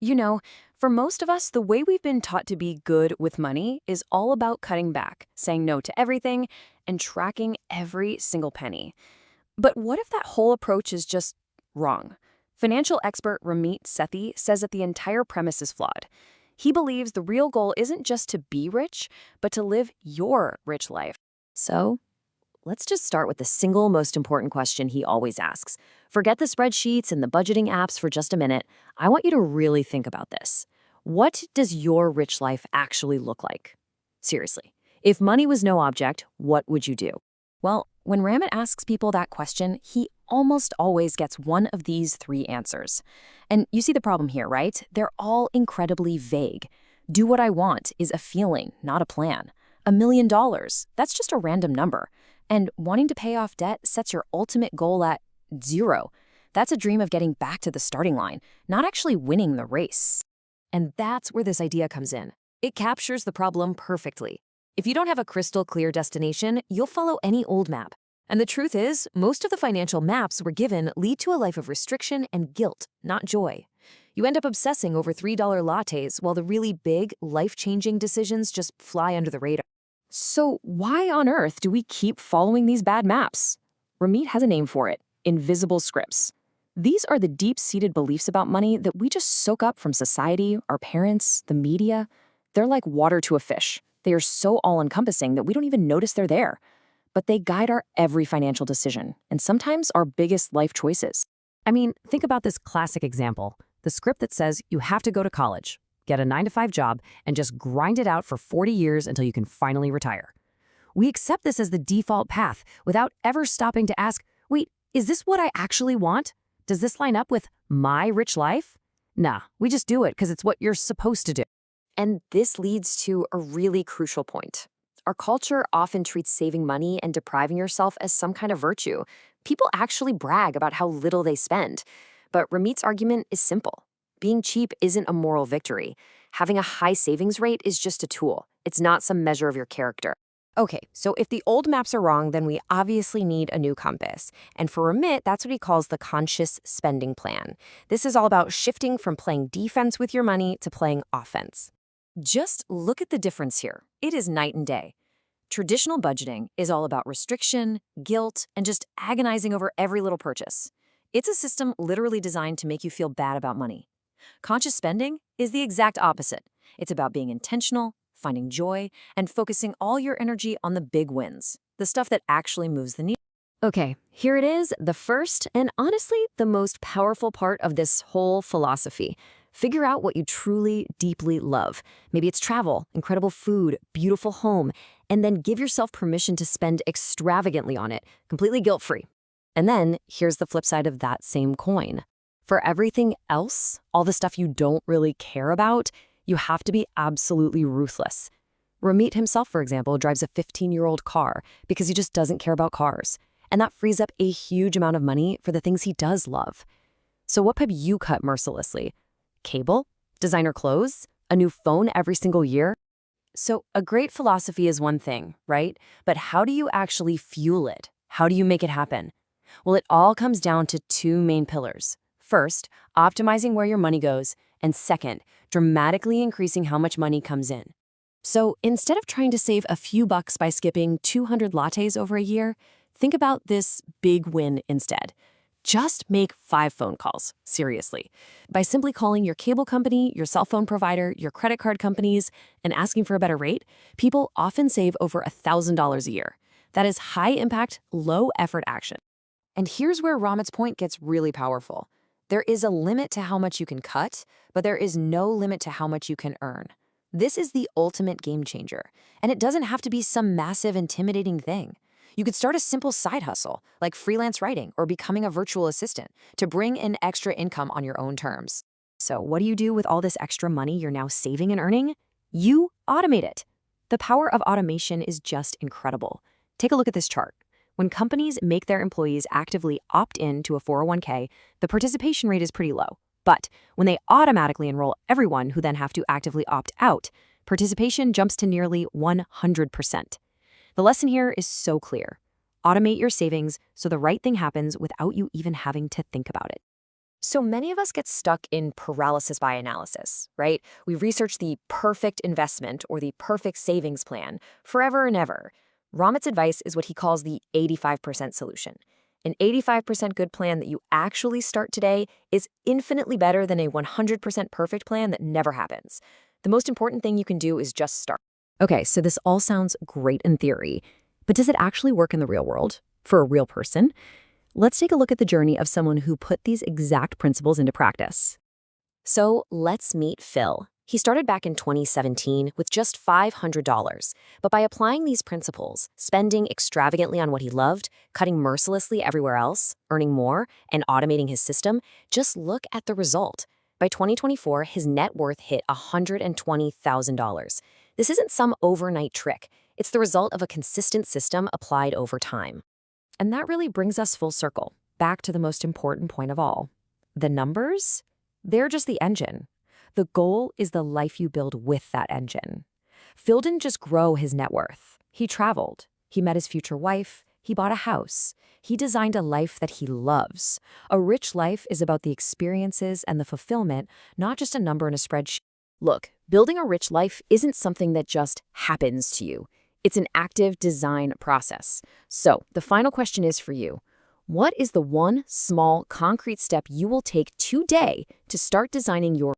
You know, for most of us, the way we've been taught to be good with money is all about cutting back, saying no to everything, and tracking every single penny. But what if that whole approach is just wrong? Financial expert Ramit Sethi says that the entire premise is flawed. He believes the real goal isn't just to be rich, but to live your rich life. So, let's just start with the single most important question he always asks. Forget the spreadsheets and the budgeting apps for just a minute. I want you to really think about this. What does your rich life actually look like? Seriously, if money was no object, what would you do? Well, when Ramit asks people that question, he almost always gets one of these three answers. And you see the problem here, right? They're all incredibly vague. Do what I want is a feeling, not a plan. $1 million, that's just a random number. And wanting to pay off debt sets your ultimate goal at zero. That's a dream of getting back to the starting line, not actually winning the race. And that's where this idea comes in. It captures the problem perfectly. If you don't have a crystal clear destination, you'll follow any old map. And the truth is, most of the financial maps we're given lead to a life of restriction and guilt, not joy. You end up obsessing over $3 lattes while the really big, life-changing decisions just fly under the radar. So why on earth do we keep following these bad maps? Ramit has a name for it: invisible scripts. These are the deep-seated beliefs about money that we just soak up from society, our parents, the media. They're like water to a fish. They are so all-encompassing that we don't even notice they're there. But they guide our every financial decision, and sometimes our biggest life choices. I mean, think about this classic example. The script that says you have to go to college, get a 9-to-5 job, and just grind it out for 40 years until you can finally retire. We accept this as the default path without ever stopping to ask, wait, is this what I actually want? Does this line up with my rich life? Nah, we just do it because it's what you're supposed to do. And this leads to a really crucial point. Our culture often treats saving money and depriving yourself as some kind of virtue. People actually brag about how little they spend. But Ramit's argument is simple. Being cheap isn't a moral victory. Having a high savings rate is just a tool. It's not some measure of your character. Okay, so if the old maps are wrong, then we obviously need a new compass. And for Ramit, that's what he calls the conscious spending plan. This is all about shifting from playing defense with your money to playing offense. Just look at the difference here. It is night and day. Traditional budgeting is all about restriction, guilt, and just agonizing over every little purchase. It's a system literally designed to make you feel bad about money. Conscious spending is the exact opposite. It's about being intentional, finding joy, and focusing all your energy on the big wins, the stuff that actually moves the needle. Okay, here it is, the first and honestly the most powerful part of this whole philosophy. Figure out what you truly, deeply love. Maybe it's travel, incredible food, beautiful home, and then give yourself permission to spend extravagantly on it, completely guilt-free. And then here's the flip side of that same coin. For everything else, all the stuff you don't really care about, you have to be absolutely ruthless. Ramit himself, for example, drives a 15-year-old car because he just doesn't care about cars. And that frees up a huge amount of money for the things he does love. So what have you cut mercilessly? Cable? Designer clothes? A new phone every single year? So a great philosophy is one thing, right? But how do you actually fuel it? How do you make it happen? Well, it all comes down to two main pillars. First, optimizing where your money goes, and second, dramatically increasing how much money comes in. So instead of trying to save a few bucks by skipping 200 lattes over a year, think about this big win instead. Just make 5 phone calls, seriously. By simply calling your cable company, your cell phone provider, your credit card companies, and asking for a better rate, people often save over $1,000 a year. That is high-impact, low-effort action. And here's where Ramit's point gets really powerful. There is a limit to how much you can cut, but there is no limit to how much you can earn. This is the ultimate game changer, and it doesn't have to be some massive, intimidating thing. You could start a simple side hustle, like freelance writing or becoming a virtual assistant, to bring in extra income on your own terms. So what do you do with all this extra money you're now saving and earning? You automate it. The power of automation is just incredible. Take a look at this chart. When companies make their employees actively opt in to a 401k, the participation rate is pretty low. But when they automatically enroll everyone who then have to actively opt out, participation jumps to nearly 100%. The lesson here is so clear. Automate your savings so the right thing happens without you even having to think about it. So many of us get stuck in paralysis by analysis, right? We research the perfect investment or the perfect savings plan forever and ever. Ramit's advice is what he calls the 85% solution. An 85% good plan that you actually start today is infinitely better than a 100% perfect plan that never happens. The most important thing you can do is just start. Okay, so this all sounds great in theory, but does it actually work in the real world? For a real person? Let's take a look at the journey of someone who put these exact principles into practice. So let's meet Phil. He started back in 2017 with just $500. But by applying these principles, spending extravagantly on what he loved, cutting mercilessly everywhere else, earning more, and automating his system, just look at the result. By 2024, his net worth hit $120,000. This isn't some overnight trick. It's the result of a consistent system applied over time. And that really brings us full circle, back to the most important point of all. The numbers? They're just the engine. The goal is the life you build with that engine. Phil didn't just grow his net worth. He traveled. He met his future wife. He bought a house. He designed a life that he loves. A rich life is about the experiences and the fulfillment, not just a number in a spreadsheet. Look, building a rich life isn't something that just happens to you. It's an active design process. So, the final question is for you. What is the one small, concrete step you will take today to start designing your